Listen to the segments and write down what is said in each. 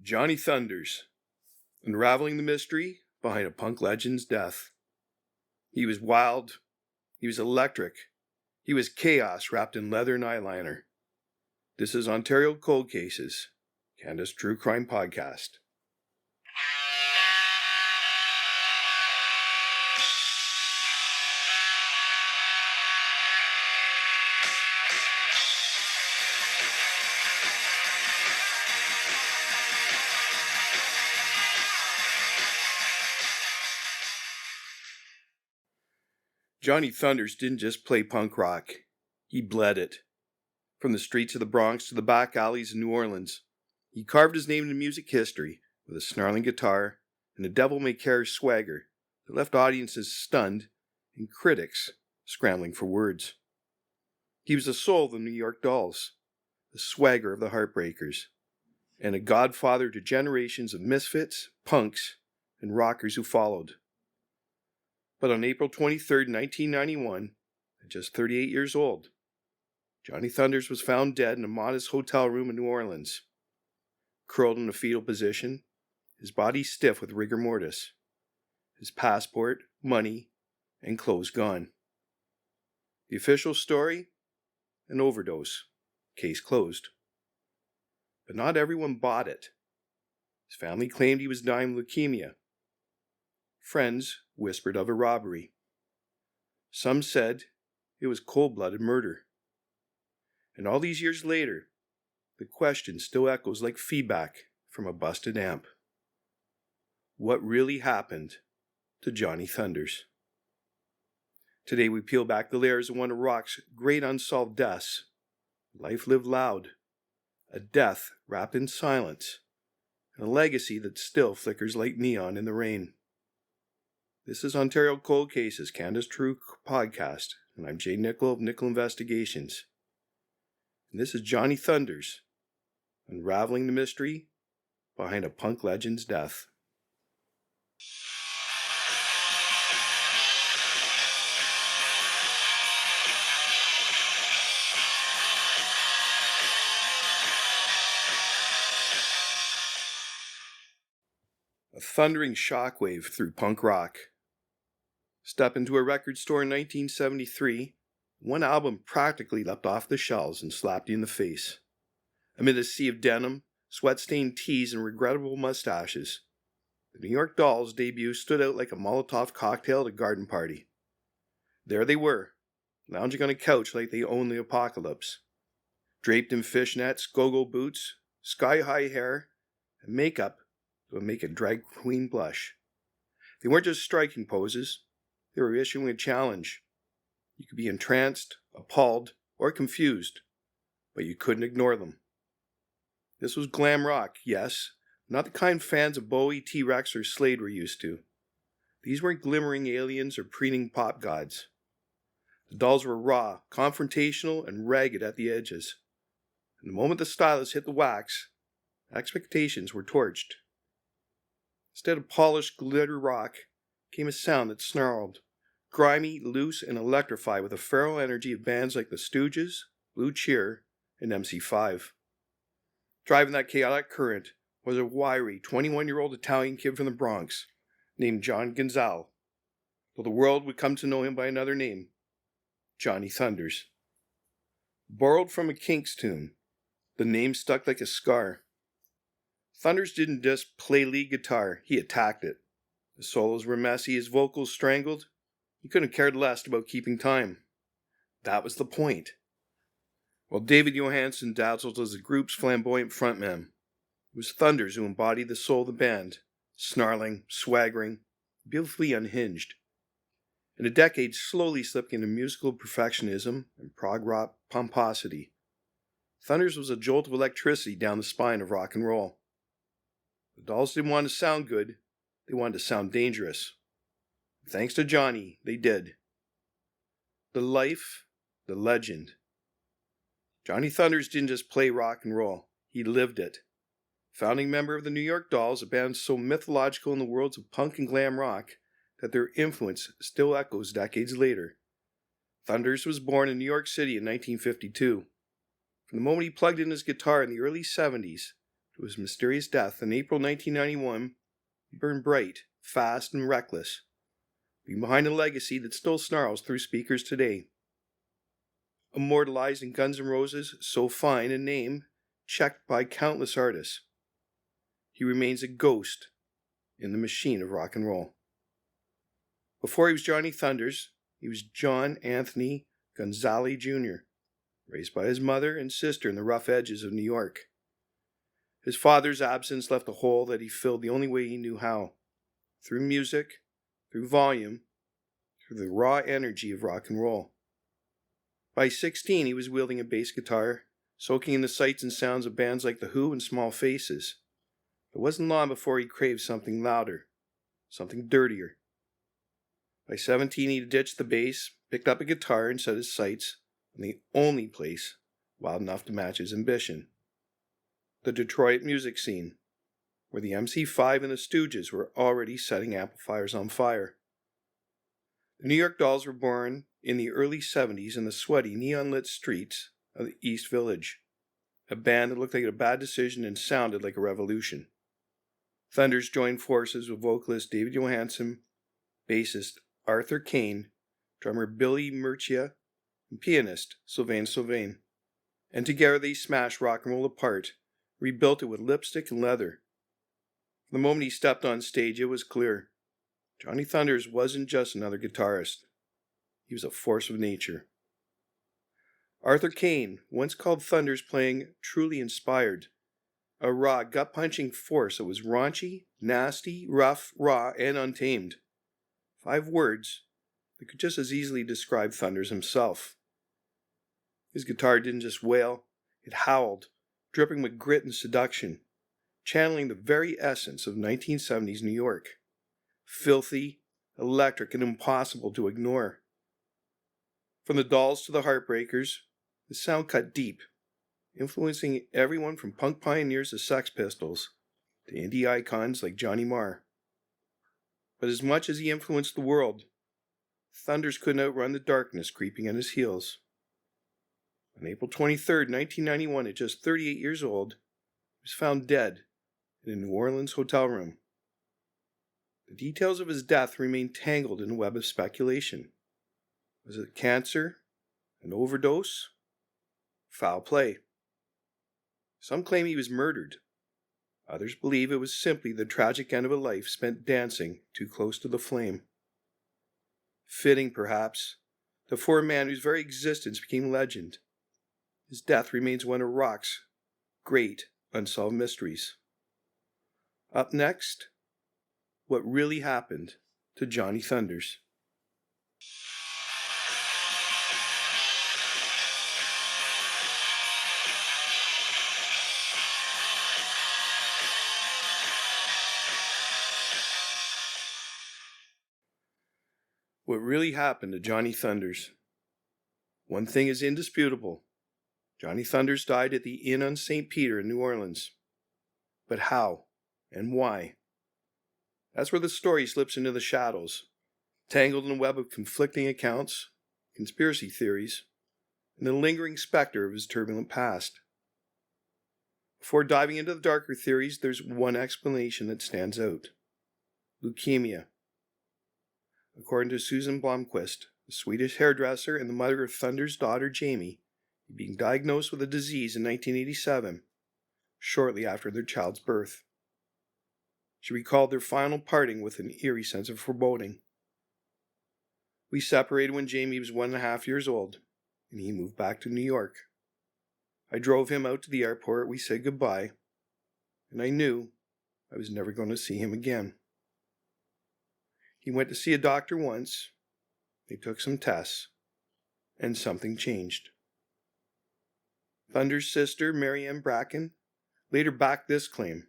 Johnny Thunders, unraveling the mystery behind a punk legend's death. He was wild, he was electric, he was chaos wrapped in leather and eyeliner. This is Ontario Cold Cases, Canada's True Crime Podcast. Johnny Thunders didn't just play punk rock, he bled it. From the streets of the Bronx to the back alleys of New Orleans, he carved his name into music history with a snarling guitar and a devil-may-care swagger that left audiences stunned and critics scrambling for words. He was the soul of the New York Dolls, the swagger of the Heartbreakers, and a godfather to generations of misfits, punks, and rockers who followed. But on April 23, 1991, at just 38 years old, Johnny Thunders was found dead in a modest hotel room in New Orleans. Curled in a fetal position, his body stiff with rigor mortis, his passport, money, and clothes gone. The official story? An overdose. Case closed. But not everyone bought it. His family claimed he was dying of leukemia. Friends whispered of a robbery. Some said it was cold-blooded murder. And all these years later, the question still echoes like feedback from a busted amp. What really happened to Johnny Thunders? Today we peel back the layers of one of rock's great unsolved deaths. Life lived loud, a death wrapped in silence, and a legacy that still flickers like neon in the rain. This is Ontario Cold Cases, Canada's True Podcast, and I'm Jay Nickel of Nickel Investigations. And this is Johnny Thunders, unraveling the mystery behind a punk legend's death. A thundering shockwave through punk rock. Step into a record store in 1973, one album practically leapt off the shelves and slapped you in the face. Amid a sea of denim, sweat-stained tees, and regrettable mustaches, the New York Dolls' debut stood out like a Molotov cocktail at a garden party. There they were, lounging on a couch like they owned the apocalypse. Draped in fishnets, go-go boots, sky-high hair, and makeup that would make a drag queen blush. They weren't just striking poses. They were issuing a challenge. You could be entranced, appalled, or confused, but you couldn't ignore them. This was glam rock, yes, not the kind fans of Bowie, T-Rex, or Slade were used to. These weren't glimmering aliens or preening pop gods. The Dolls were raw, confrontational, and ragged at the edges. And the moment the stylus hit the wax, expectations were torched. Instead of polished glitter rock, came a sound that snarled, grimy, loose, and electrified with the feral energy of bands like the Stooges, Blue Cheer, and MC5. Driving that chaotic current was a wiry 21-year-old Italian kid from the Bronx named John Gonzal, though the world would come to know him by another name, Johnny Thunders. Borrowed from a Kinks tune, the name stuck like a scar. Thunders didn't just play lead guitar, he attacked it. The solos were messy, his vocals strangled. He couldn't have cared less about keeping time. That was the point. While David Johansen dazzled as the group's flamboyant frontman, it was Thunders who embodied the soul of the band, snarling, swaggering, beautifully unhinged. And a decade slowly slipped into musical perfectionism and prog rock pomposity. Thunders was a jolt of electricity down the spine of rock and roll. The Dolls didn't want to sound good, they wanted to sound dangerous. Thanks to Johnny, they did. The life, the legend. Johnny Thunders didn't just play rock and roll, he lived it. Founding member of the New York Dolls, a band so mythological in the worlds of punk and glam rock that their influence still echoes decades later. Thunders was born in New York City in 1952. From the moment he plugged in his guitar in the early 70s, to his mysterious death in April 1991, he burned bright, fast, and reckless, leaving behind a legacy that still snarls through speakers today. Immortalized in Guns N' Roses' So Fine a name checked by countless artists, he remains a ghost in the machine of rock and roll. Before he was Johnny Thunders, he was John Anthony Gonzalez Jr., raised by his mother and sister in the rough edges of New York. His father's absence left a hole that he filled the only way he knew how, through music, through volume, through the raw energy of rock and roll. By 16, he was wielding a bass guitar, soaking in the sights and sounds of bands like The Who and Small Faces. It wasn't long before he craved something louder, something dirtier. By 17, he ditched the bass, picked up a guitar, and set his sights on the only place wild enough to match his ambition: the Detroit music scene, where the MC5 and the Stooges were already setting amplifiers on fire. The New York Dolls were born in the early 70s in the sweaty, neon-lit streets of the East Village, a band that looked like a bad decision and sounded like a revolution. Thunders joined forces with vocalist David Johansen, bassist Arthur Kane, drummer Billy Murcia, and pianist Sylvain, and together they smashed rock and roll apart, rebuilt it with lipstick and leather. The moment he stepped on stage, it was clear: Johnny Thunders wasn't just another guitarist. He was a force of nature. Arthur Kane once called Thunders playing truly inspired, a raw, gut-punching force that was raunchy, nasty, rough, raw, and untamed. 5 words that could just as easily describe Thunders himself. His guitar didn't just wail, it howled, dripping with grit and seduction, channeling the very essence of 1970s New York. Filthy, electric, and impossible to ignore. From the Dolls to the Heartbreakers, the sound cut deep, influencing everyone from punk pioneers to Sex Pistols to indie icons like Johnny Marr. But as much as he influenced the world, Thunders couldn't outrun the darkness creeping at his heels. On April 23, 1991, at just 38 years old, he was found dead in a New Orleans hotel room. The details of his death remain tangled in a web of speculation. Was it cancer? An overdose? Foul play? Some claim he was murdered. Others believe it was simply the tragic end of a life spent dancing too close to the flame. Fitting, perhaps, for a man whose very existence became legend. His death remains one of rock's great unsolved mysteries. Up next, what really happened to Johnny Thunders. What really happened to Johnny Thunders? One thing is indisputable. Johnny Thunders died at the Inn on St. Peter in New Orleans. But how and why? That's where the story slips into the shadows, tangled in a web of conflicting accounts, conspiracy theories, and the lingering specter of his turbulent past. Before diving into the darker theories, there's one explanation that stands out: leukemia. According to Susan Blomqvist, a Swedish hairdresser and the mother of Thunders' daughter Jamie, being diagnosed with the disease in 1987, shortly after their child's birth. She recalled their final parting with an eerie sense of foreboding. We separated when Jamie was 1.5 years old, and he moved back to New York. I drove him out to the airport, we said goodbye, and I knew I was never going to see him again. He went to see a doctor once, they took some tests, and something changed. Thunders' sister, Marianne Bracken, later backed this claim.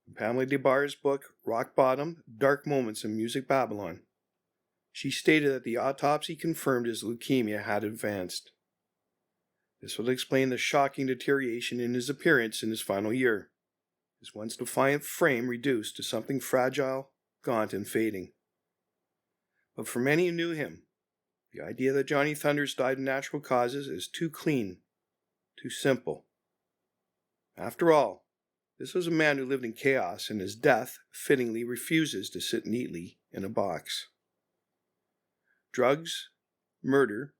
In Pamela DeBar's book, Rock Bottom, Dark Moments in Music Babylon, she stated that the autopsy confirmed his leukemia had advanced. This would explain the shocking deterioration in his appearance in his final year, his once defiant frame reduced to something fragile, gaunt, and fading. But for many who knew him, the idea that Johnny Thunders died of natural causes is too clean, too simple. After all, This was a man who lived in chaos, and his death fittingly refuses to sit neatly in a box. Drugs, murder,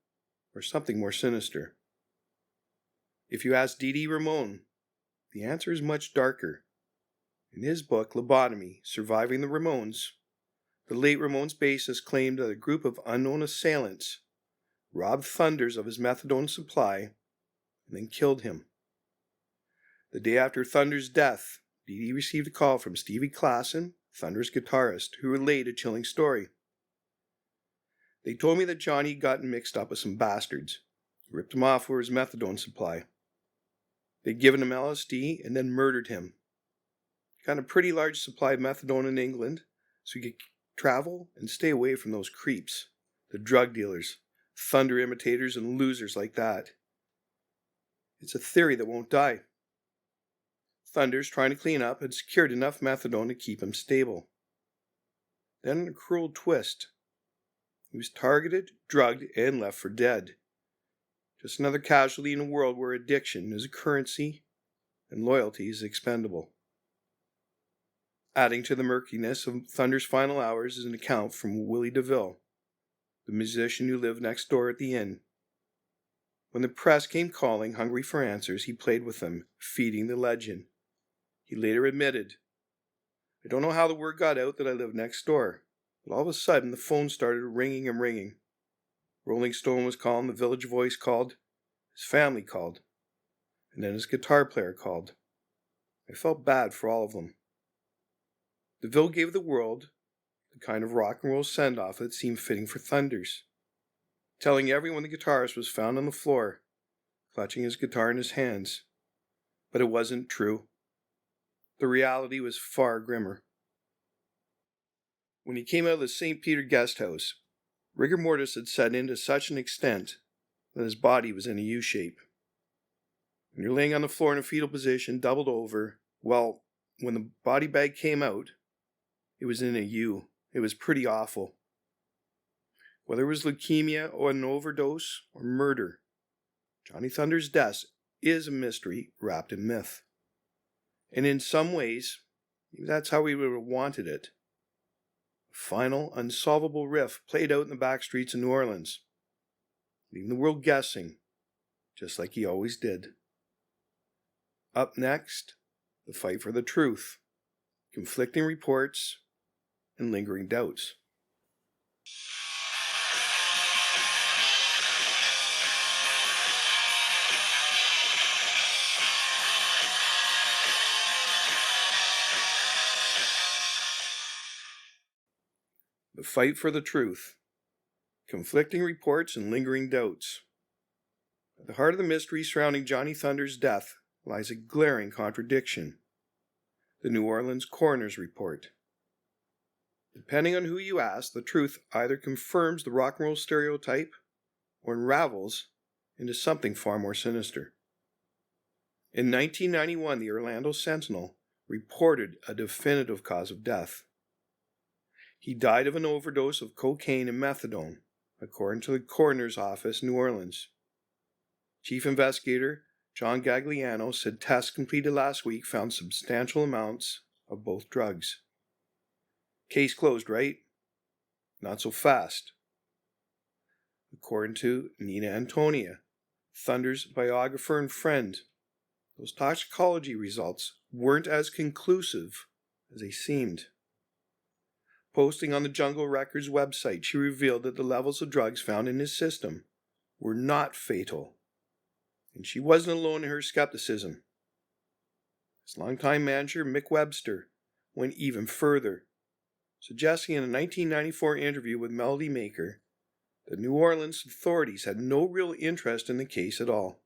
or something more sinister? If you ask D.D. Ramon, the answer is much darker. In his book, Lobotomy, Surviving the Ramones, the late Ramones bassist claimed that a group of unknown assailants robbed Thunders of his methadone supply and then killed him. The day after Thunders' death, Dee received a call from Stevie Klassen, Thunders' guitarist, who relayed a chilling story. They told me that Johnny had gotten mixed up with some bastards, ripped him off for his methadone supply. They'd given him LSD and then murdered him. Got a pretty large supply of methadone in England, so he could travel and stay away from those creeps, the drug dealers, Thunder imitators, and losers like that. It's a theory that won't die. Thunders, trying to clean up, had secured enough methadone to keep him stable. Then, in a cruel twist, he was targeted, drugged, and left for dead. Just another casualty in a world where addiction is a currency and loyalty is expendable. Adding to the murkiness of Thunder's final hours is an account from Willie DeVille, the musician who lived next door at the inn. When the press came calling, hungry for answers, he played with them, feeding the legend. He later admitted, "I don't know how the word got out that I lived next door, but all of a sudden the phone started ringing and ringing. Rolling Stone was calling, the Village Voice called, his family called, and then his guitar player called. I felt bad for all of them." DeVille gave the world the kind of rock and roll send-off that seemed fitting for Thunders, telling everyone the guitarist was found on the floor, clutching his guitar in his hands. But it wasn't true. The reality was far grimmer. When he came out of the St. Peter guest house, rigor mortis had set in to such an extent that his body was in a U shape. When you're laying on the floor in a fetal position, doubled over, well, when the body bag came out, it was in a U. It was pretty awful. Whether it was leukemia or an overdose or murder, Johnny Thunders' death is a mystery wrapped in myth. And in some ways, that's how we would have wanted it. A final, unsolvable riff played out in the back streets of New Orleans, leaving the world guessing, just like he always did. Up next, the fight for the truth, conflicting reports, and lingering doubts. The fight for the truth, conflicting reports, and lingering doubts. At the heart of the mystery surrounding Johnny Thunders' death lies a glaring contradiction. The New Orleans coroner's report. Depending on who you ask, the truth either confirms the rock and roll stereotype or unravels into something far more sinister. In 1991, the Orlando Sentinel reported a definitive cause of death. He died of an overdose of cocaine and methadone, according to the coroner's office in New Orleans. Chief investigator John Gagliano said tests completed last week found substantial amounts of both drugs. Case closed, right? Not so fast. According to Nina Antonia, Thunders' biographer and friend, those toxicology results weren't as conclusive as they seemed. Posting on the Jungle Records website, she revealed that the levels of drugs found in his system were not fatal, and she wasn't alone in her skepticism. His longtime manager, Mick Webster, went even further, suggesting in a 1994 interview with Melody Maker that New Orleans authorities had no real interest in the case at all.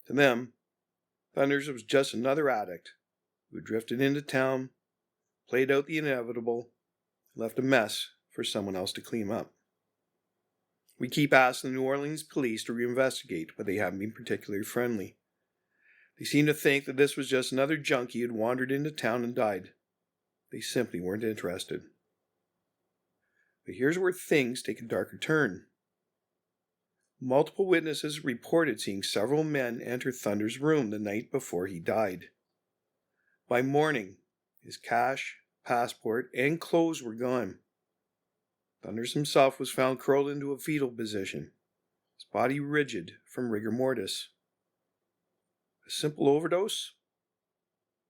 To them, Thunders was just another addict who drifted into town, played out the inevitable, left a mess for someone else to clean up. We keep asking the New Orleans police to reinvestigate, but they haven't been particularly friendly. They seem to think that this was just another junkie who'd wandered into town and died. They simply weren't interested. But here's where things take a darker turn. Multiple witnesses reported seeing several men enter Thunders' room the night before he died. By morning, his cash, passport, and clothes were gone. Thunders himself was found curled into a fetal position, his body rigid from rigor mortis. A simple overdose?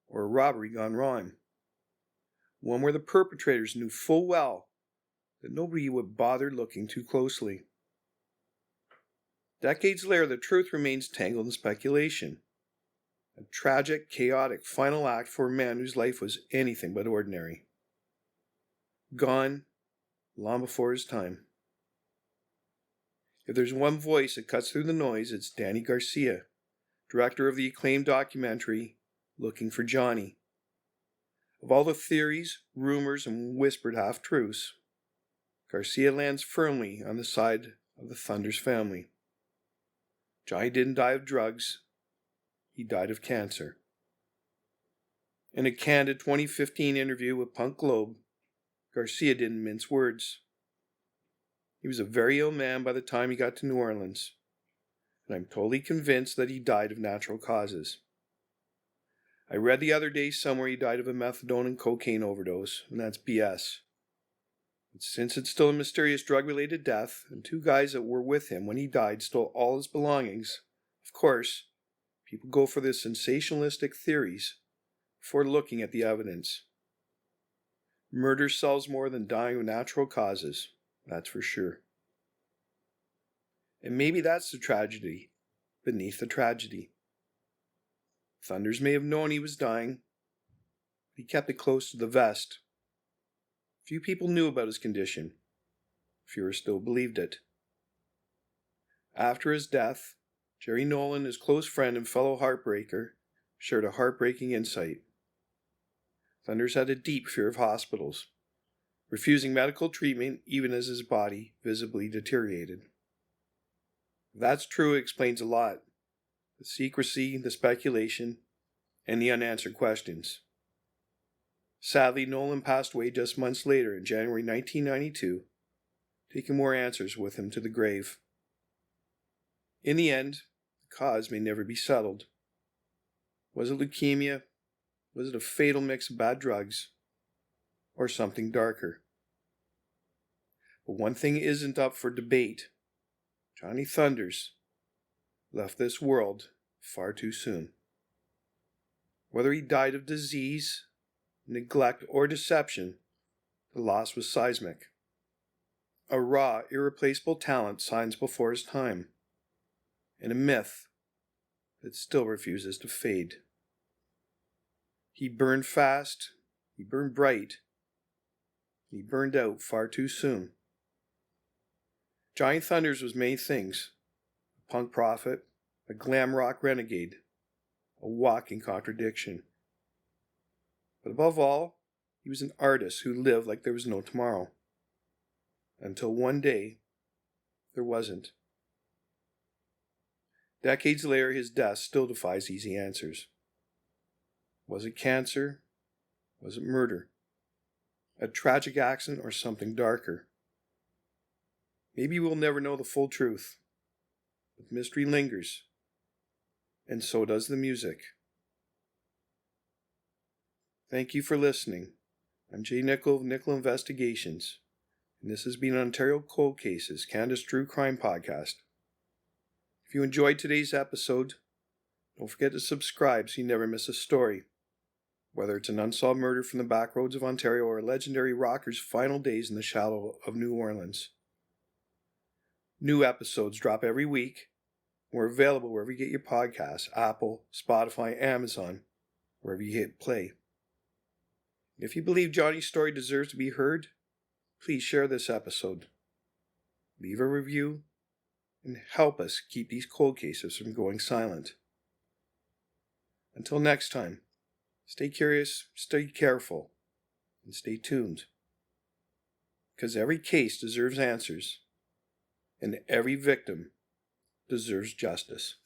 Or a robbery gone wrong? One where the perpetrators knew full well that nobody would bother looking too closely. Decades later, the truth remains tangled in speculation. A tragic, chaotic final act for a man whose life was anything but ordinary. Gone long before his time. If there's one voice that cuts through the noise, it's Danny Garcia, director of the acclaimed documentary Looking for Johnny. Of all the theories, rumors, and whispered half-truths, Garcia lands firmly on the side of the Thunders family. Johnny didn't die of drugs. He died of cancer. In a candid 2015 interview with Punk Globe, Garcia didn't mince words. He was a very ill man by the time he got to New Orleans, and I'm totally convinced that he died of natural causes. I read the other day somewhere he died of a methadone and cocaine overdose, and that's BS. But since it's still a mysterious drug-related death, and two guys that were with him when he died stole all his belongings, of course, people go for the sensationalistic theories before looking at the evidence. Murder sells more than dying of natural causes, that's for sure. And maybe that's the tragedy beneath the tragedy. Thunders may have known he was dying, but he kept it close to the vest. Few people knew about his condition. Fewer still believed it. After his death, Jerry Nolan, his close friend and fellow heartbreaker, shared a heartbreaking insight. Thunders had a deep fear of hospitals, refusing medical treatment even as his body visibly deteriorated. If that's true, it explains a lot. The secrecy, the speculation, and the unanswered questions. Sadly, Nolan passed away just months later in January 1992, taking more answers with him to the grave. In the end, the cause may never be settled. Was it leukemia? Was it a fatal mix of bad drugs? Or something darker? But one thing isn't up for debate. Johnny Thunders left this world far too soon. Whether he died of disease, neglect, or deception, the loss was seismic. A raw, irreplaceable talent signs before his time, and a myth that still refuses to fade. He burned fast, he burned bright, he burned out far too soon. Johnny Thunders was many things: a punk prophet, a glam rock renegade, a walking contradiction. But above all, he was an artist who lived like there was no tomorrow. Until one day, there wasn't. Decades later, his death still defies easy answers. Was it cancer? Was it murder? A tragic accident or something darker? Maybe we'll never know the full truth. But mystery lingers, and so does the music. Thank you for listening. I'm Jay Nickel of Nickel Investigations, and this has been Ontario Cold Cases, Canada's True Crime Podcast. If you enjoyed today's episode, don't forget to subscribe so you never miss a story. Whether it's an unsolved murder from the back roads of Ontario or a legendary rocker's final days in the shadow of New Orleans. New episodes drop every week. We're available wherever you get your podcasts: Apple, Spotify, Amazon, wherever you hit play. If you believe Johnny's story deserves to be heard, please share this episode. Leave a review and help us keep these cold cases from going silent. Until next time, stay curious, stay careful, and stay tuned. Because every case deserves answers, and every victim deserves justice.